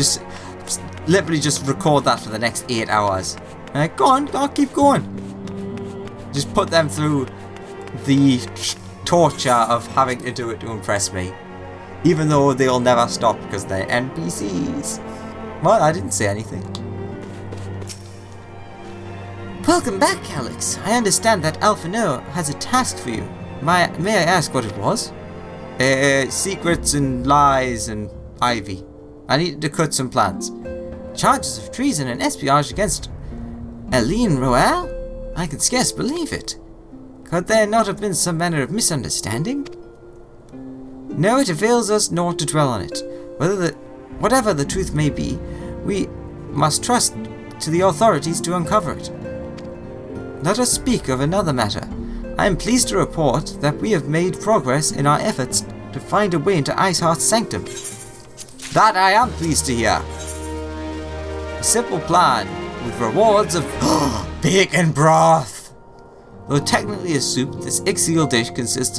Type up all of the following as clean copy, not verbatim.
just literally just record that for the next 8 hours. Go on, keep going. Just put them through the torture of having to do it to impress me. Even though they'll never stop because they're NPCs. Well, I didn't say anything. Welcome back, Alex. I understand that Alpha No has a task for you. May I ask what it was? Secrets and lies and ivy. I needed to cut some plants. Charges of treason and espionage against Aline Royale? I can scarce believe it. Could there not have been some manner of misunderstanding? No, it avails us naught to dwell on it. Whatever the truth may be, we must trust to the authorities to uncover it. Let us speak of another matter. I am pleased to report that we have made progress in our efforts to find a way into Iceheart's sanctum. That I am pleased to hear. A simple plan with rewards of bacon broth. Though technically a soup, this XIV dish consists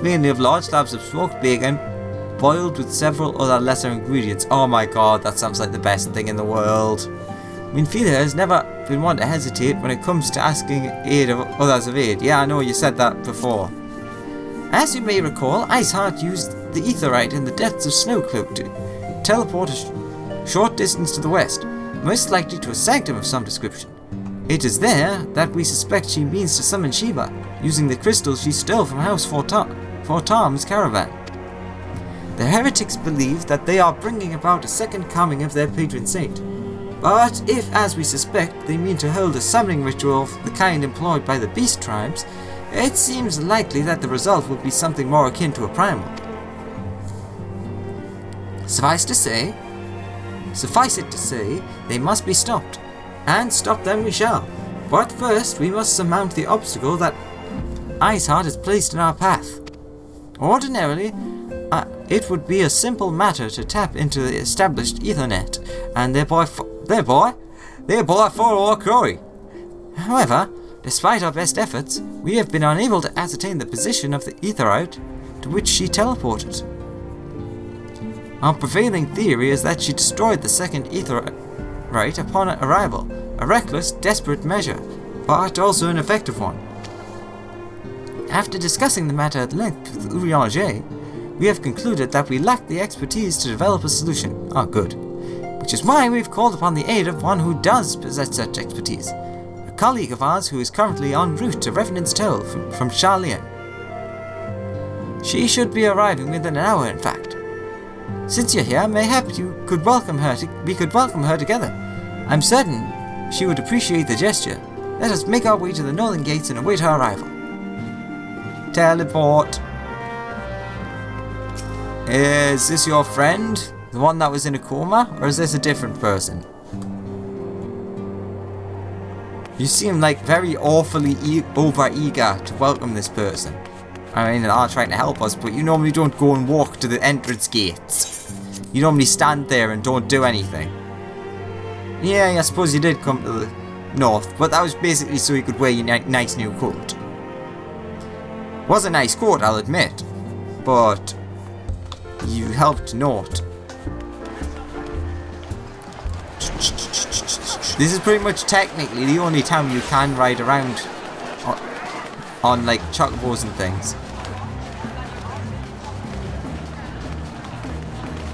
mainly of large slabs of smoked bacon, boiled with several other lesser ingredients. Oh my god, that sounds like the best thing in the world. Minfilia has never been one to hesitate when it comes to asking aid of others of aid. Yeah, I know you said that before. As you may recall, Iceheart used the Aetheryte in the depths of Snowcloak to teleport a short distance to the west, most likely to a sanctum of some description. It is there that we suspect she means to summon Shiva, using the crystals she stole from House Fortam's caravan. The heretics believe that they are bringing about a second coming of their patron saint. But if, as we suspect, they mean to hold a summoning ritual of the kind employed by the beast tribes, it seems likely that the result will be something more akin to a primal. Suffice it to say, they must be stopped. And stop them we shall. But first, we must surmount the obstacle that Iceheart has placed in our path. Ordinarily, it would be a simple matter to tap into the established Ethernet, and thereby follow our quarry. However, despite our best efforts, we have been unable to ascertain the position of the Aetheryte to which she teleported. Our prevailing theory is that she destroyed the second Aetheryte upon arrival, a reckless, desperate measure, but also an effective one. After discussing the matter at length with Eorzea, we have concluded that we lack the expertise to develop a solution. Ah, good. Which is why we've called upon the aid of one who does possess such expertise. A colleague of ours who is currently en route to Revenant's Toll from Charlian. She should be arriving within an hour, in fact. Since you're here, mayhap we could welcome her together. I'm certain she would appreciate the gesture. Let us make our way to the northern gates and await her arrival. Teleport. Is this your friend? The one that was in a coma? Or is this a different person? You seem like very awfully over-eager to welcome this person. I mean, they are trying to help us, but you normally don't go and walk to the entrance gates. You normally stand there and don't do anything. Yeah, I suppose you did come to the north, but that was basically so you could wear your nice new coat. Was a nice coat, I'll admit, but you helped naught. This is pretty much technically the only time you can ride around on like chocobos and things.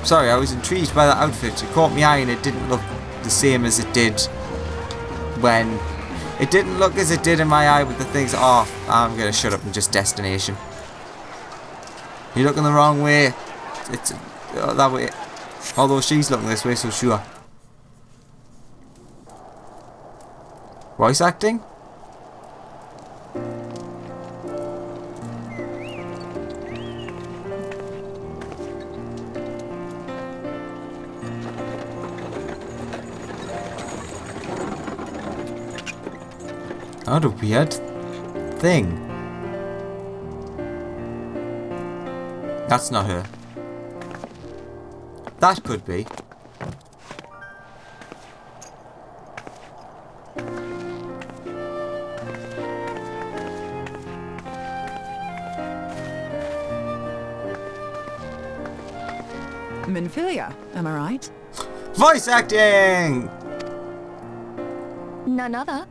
Sorry, I was intrigued by that outfit. It caught my eye and it didn't look the same as it did when... It didn't look as it did in my eye with the things off. I'm gonna shut up and just destination. You're looking the wrong way. It's that way. Although she's looking this way, so sure. Voice acting? What a weird thing. That's not her. That could be. inferior, am I right? Voice acting! None other.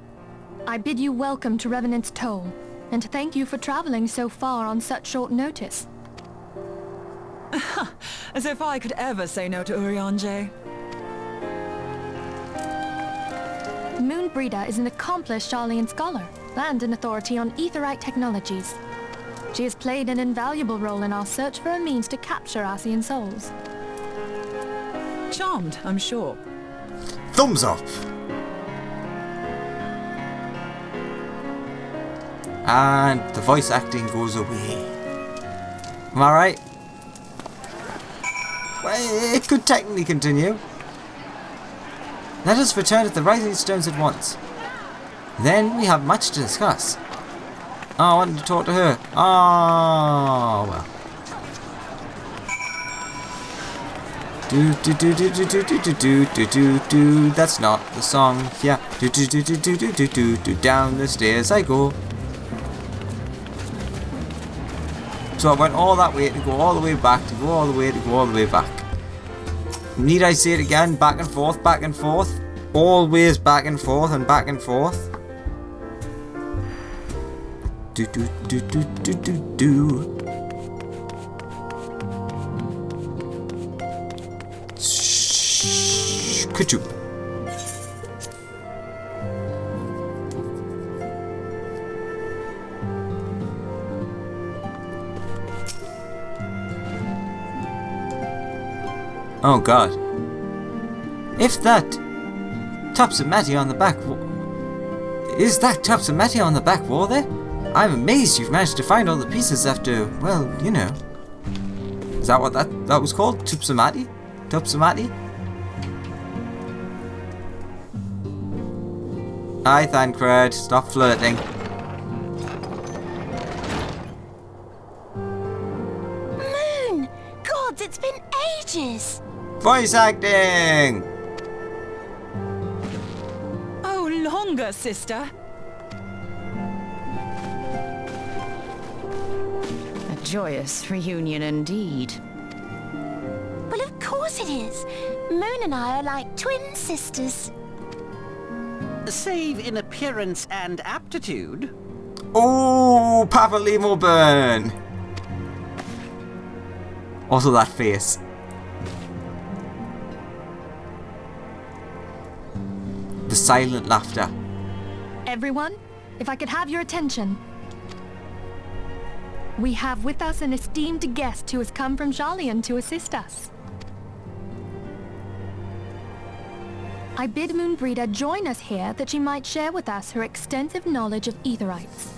I bid you welcome to Revenant's Toll, and thank you for traveling so far on such short notice. As if I could ever say no to Eorzea. Moonbreeder is an accomplished Sharlayan scholar and an authority on aetherite technologies. She has played an invaluable role in our search for a means to capture Arcean souls. Charmed, I'm sure. Thumbs up! And the voice acting goes away. Am I right? Well, it could technically continue. Let us return to the Rising Stones at once. Then we have much to discuss. Oh, I wanted to talk to her. Oh, well. Do. That's not the song. Yeah. Do. Down the stairs I go. So I went all that way to go all the way back, to go all the way, to go all the way back. Need I say it again? Back and forth, back and forth. Always back and forth and back and forth. Do. Shh. Ka-choo. Oh god. If that Topsamati on the back is that Topsamati on the back wall there? I'm amazed you've managed to find all the pieces after, well, you know. Is that what that was called? Topsamati? Topsamati? Hi, Thancred. Stop flirting. Moon! Gods, it's been ages! Voice acting! Oh, longer, sister. A joyous reunion indeed. Well, of course it is. Moon and I are like twin sisters. Save in appearance and aptitude. Oh, Papa Limo burn! Also that face. The silent laughter. Everyone, if I could have your attention. We have with us an esteemed guest who has come from Sharlayan to assist us. I bid Moonbreeder join us here that she might share with us her extensive knowledge of aetherites.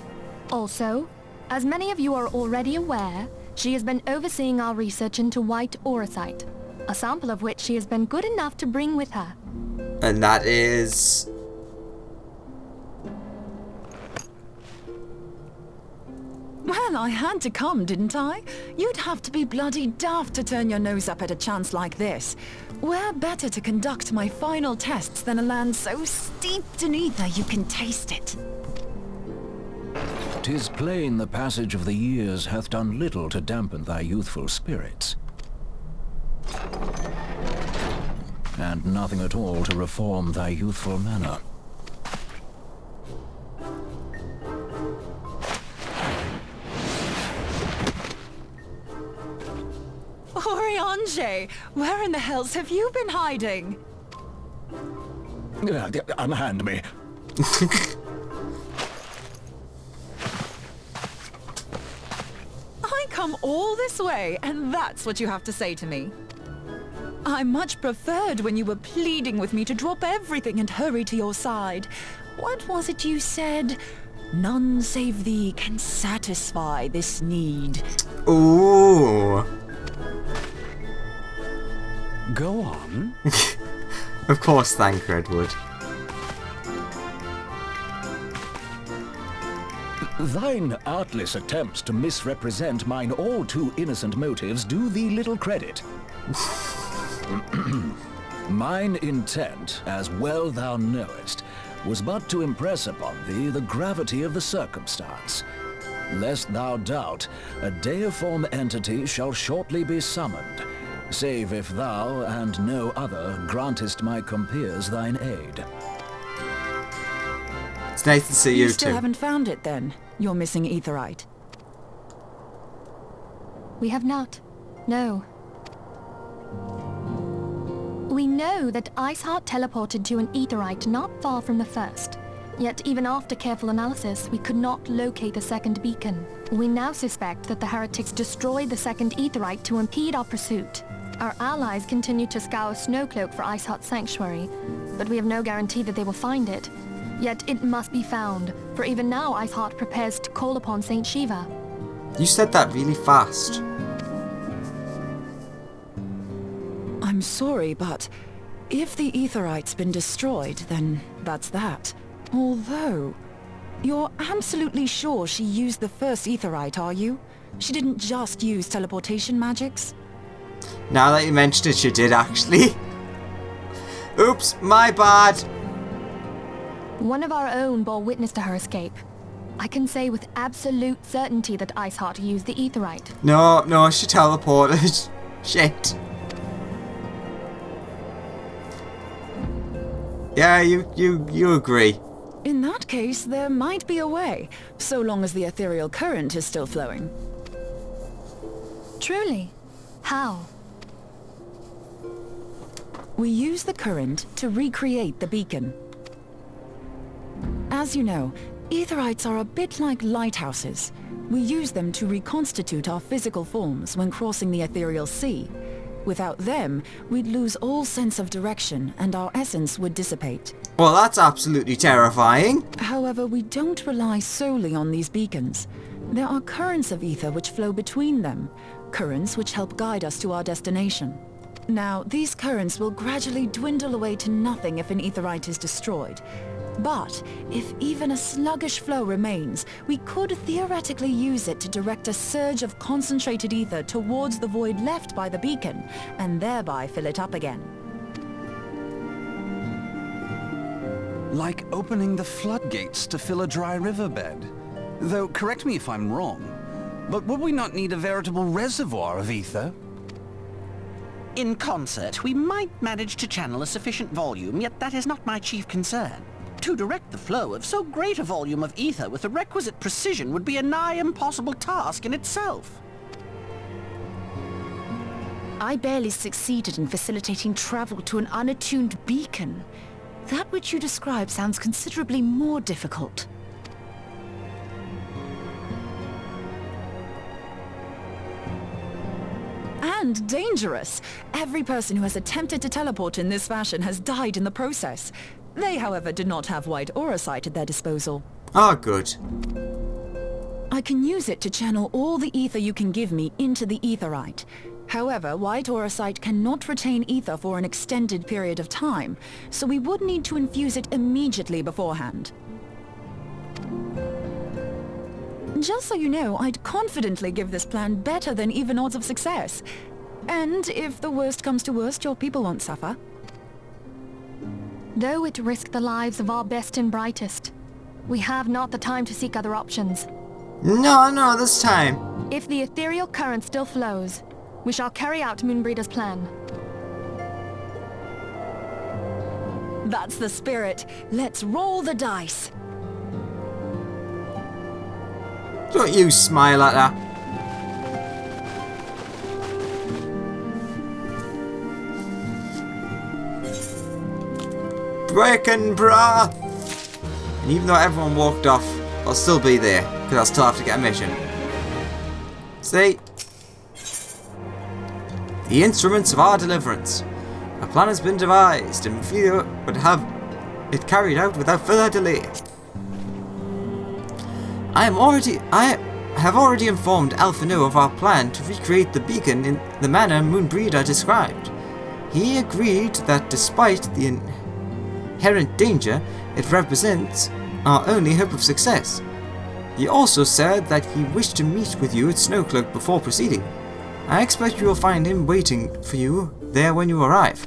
Also, as many of you are already aware, she has been overseeing our research into white auracite, a sample of which she has been good enough to bring with her. And that is... Well, I had to come, didn't I? You'd have to be bloody daft to turn your nose up at a chance like this. Where better to conduct my final tests than a land so steeped in ether you can taste it? 'Tis plain the passage of the years hath done little to dampen thy youthful spirits. And nothing at all to reform thy youthful manner. Eorzea, where in the hells have you been hiding? Unhand me. I come all this way, and that's what you have to say to me. I much preferred when you were pleading with me to drop everything and hurry to your side. What was it you said? None save thee can satisfy this need. Ooh. Go on. Of course, Thancred would. Thine artless attempts to misrepresent mine all too innocent motives do thee little credit. Mine intent, as well thou knowest, was but to impress upon thee the gravity of the circumstance. Lest thou doubt, a deiform entity shall shortly be summoned, save if thou and no other grantest my compeers thine aid. It's nice to see you still too. haven't found it then, your missing aetherite? We have not. No. We know that Iceheart teleported to an aetherite not far from the first. Yet even after careful analysis, we could not locate the second beacon. We now suspect that the heretics destroyed the second aetherite to impede our pursuit. Our allies continue to scour Snowcloak for Iceheart's sanctuary, but we have no guarantee that they will find it. Yet it must be found, for even now Iceheart prepares to call upon Saint Shiva. You said that really fast. I'm sorry, but if the aetherite's been destroyed, then that's that. Although, you're absolutely sure she used the first aetherite, are you? She didn't just use teleportation magics? Now that you mention it, she did actually. Oops, my bad. One of our own bore witness to her escape. I can say with absolute certainty that Iceheart used the aetherite. No, she teleported. Shit. Yeah, you agree. In that case, there might be a way, so long as the ethereal current is still flowing. Truly? How? We use the current to recreate the beacon. As you know, aetherites are a bit like lighthouses. We use them to reconstitute our physical forms when crossing the ethereal sea. Without them, we'd lose all sense of direction and our essence would dissipate. Well, that's absolutely terrifying. However, we don't rely solely on these beacons. There are currents of ether which flow between them, currents which help guide us to our destination. Now, these currents will gradually dwindle away to nothing if an aetherite is destroyed. But if even a sluggish flow remains, we could theoretically use it to direct a surge of concentrated ether towards the void left by the beacon, and thereby fill it up again. Like opening the floodgates to fill a dry riverbed. Though, correct me if I'm wrong, but would we not need a veritable reservoir of ether? In concert, we might manage to channel a sufficient volume, yet that is not my chief concern. To direct the flow of so great a volume of ether with the requisite precision would be a nigh impossible task in itself. I barely succeeded in facilitating travel to an unattuned beacon. That which you describe sounds considerably more difficult. And dangerous. Every person who has attempted to teleport in this fashion has died in the process. They, however, did not have white aurosite at their disposal. Oh, good. I can use it to channel all the ether you can give me into the aetherite. However, white aurosite cannot retain ether for an extended period of time, so we would need to infuse it immediately beforehand. Just so you know, I'd confidently give this plan better than even odds of success. And if the worst comes to worst, your people won't suffer. Though it risked the lives of our best and brightest, we have not the time to seek other options. No, this time. If the ethereal current still flows, we shall carry out Moonbreeder's plan. That's the spirit. Let's roll the dice. Don't you smile like that. Breaking breath! And even though everyone walked off, I'll still be there, because I'll still have to get a mission. See? The instruments of our deliverance. A plan has been devised, and we would have it carried out without further delay. I have already informed Alphino of our plan to recreate the beacon in the manner Moonbreeder described. He agreed that despite the inherent danger it represents our only hope of success. He also said that he wished to meet with you at Snowcloak before proceeding. I expect you will find him waiting for you there when you arrive.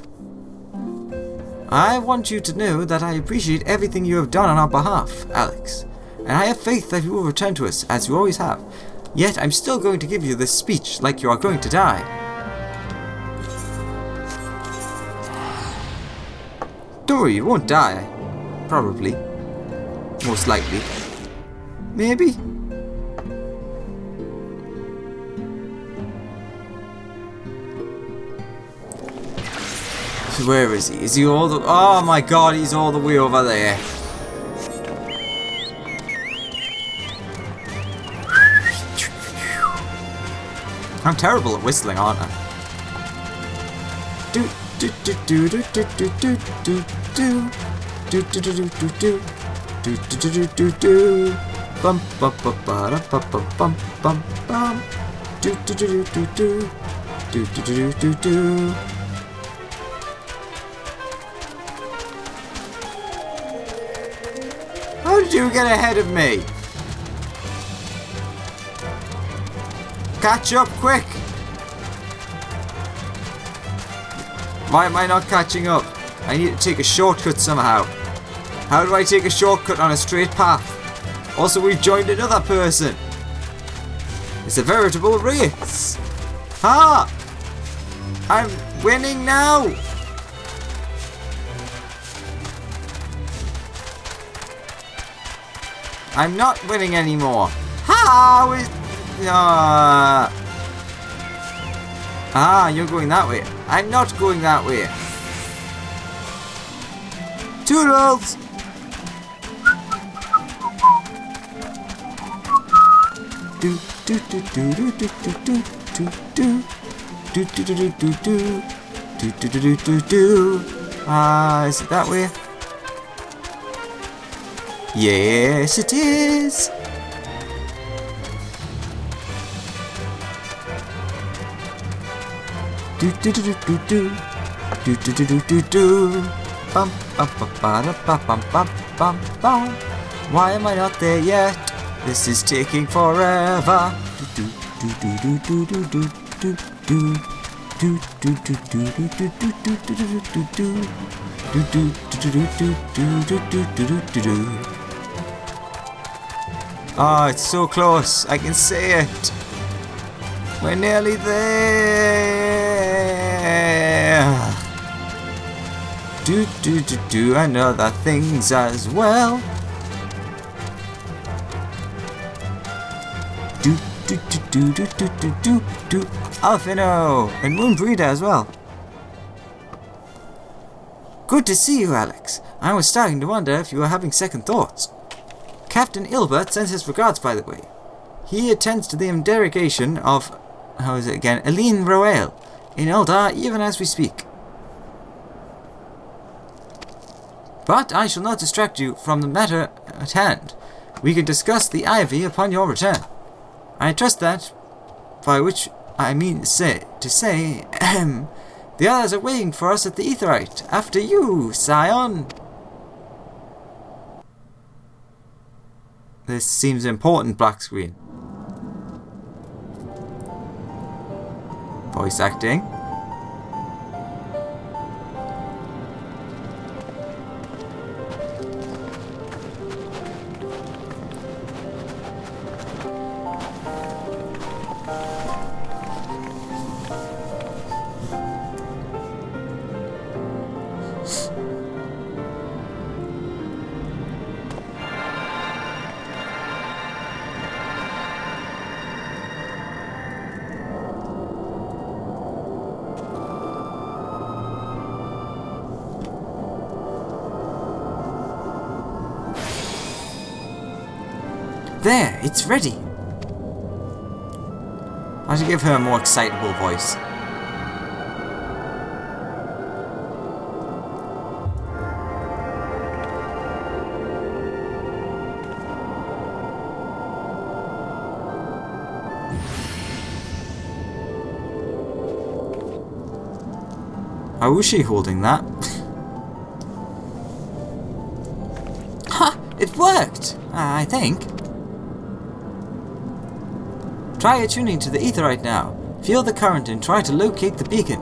I want you to know that I appreciate everything you have done on our behalf, Alex, and I have faith that you will return to us as you always have. Yet I'm still going to give you this speech like you are going to die. Don't worry, you won't die. Probably. Most likely. Maybe? So where is he? Is he all the... Oh my god, he's all the way over there. I'm terrible at whistling, aren't I? Do do do do do do do do do do do do do do do do do do do do bum bum bum bum bum bum bum bum do do do do do do do do do do. How did you get ahead of me? Catch up quick! Why am I not catching up? I need to take a shortcut somehow. How do I take a shortcut on a straight path? Also, we've joined another person. It's a veritable race. Ha! I'm winning now! I'm not winning anymore. How is... you're going that way. I'm not going that way. Toodles! Do do do do do do do do do do do do do do do do do do do. Is it that way? Yes, it is. Do do do do do do do do do do do. Bum bum bum bum bum bum bum bum. Why am I not there yet? This is taking forever. Do do do do do do do do do do do do do do do do do do do do. Oh, it's so close. I can see it. We're nearly there. Do do do do and other things as well. Do do do do do do do do do. Alfino and Moonbreeder as well. Good to see you, Alex. I was starting to wonder if you were having second thoughts. Captain Ilbert sends his regards, by the way. He attends to the interrogation of, how is it again, Aline Roel in Eldar even as we speak. But I shall not distract you from the matter at hand. We can discuss the ivy upon your return. I trust that, by which I mean to say, the others are waiting for us at the Aetheryte. After you, Scion. This seems important, black screen. Voice acting. There, it's ready. I should give her a more excitable voice. How was she holding that? Ha! It worked! I think. Try attuning to the Aetheryte now. Feel the current and try to locate the beacon.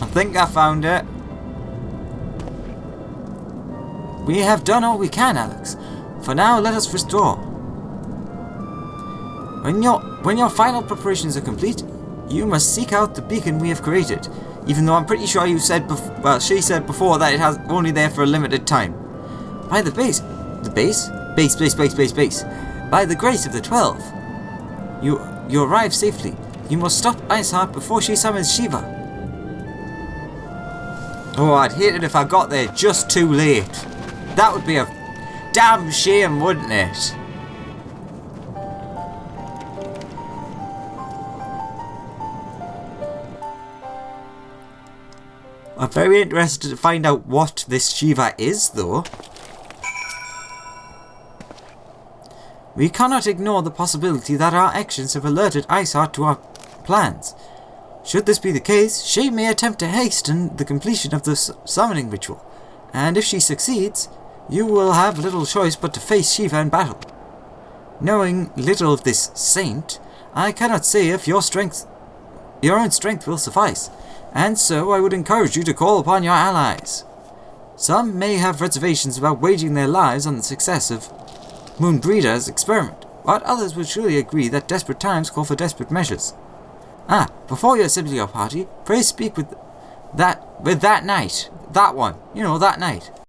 I think I found it. We have done all we can, Alex. For now, let us restore. When your final preparations are complete, you must seek out the beacon we have created, even though I'm pretty sure you said she said before that it has only there for a limited time. By the base. By the grace of the 12. You arrive safely. You must stop Iceheart before she summons Shiva. Oh, I'd hate it if I got there just too late. That would be a damn shame, wouldn't it? I'm very interested to find out what this Shiva is, though. We cannot ignore the possibility that our actions have alerted Iceheart to our plans. Should this be the case, she may attempt to hasten the completion of the summoning ritual, and if she succeeds, you will have little choice but to face Shiva in battle. Knowing little of this saint, I cannot say if your own strength will suffice, and so I would encourage you to call upon your allies. Some may have reservations about waging their lives on the success of Moonbreeder's experiment, but others would surely agree that desperate times call for desperate measures. Before you assemble your party, pray speak with that knight. That one. You know, that knight.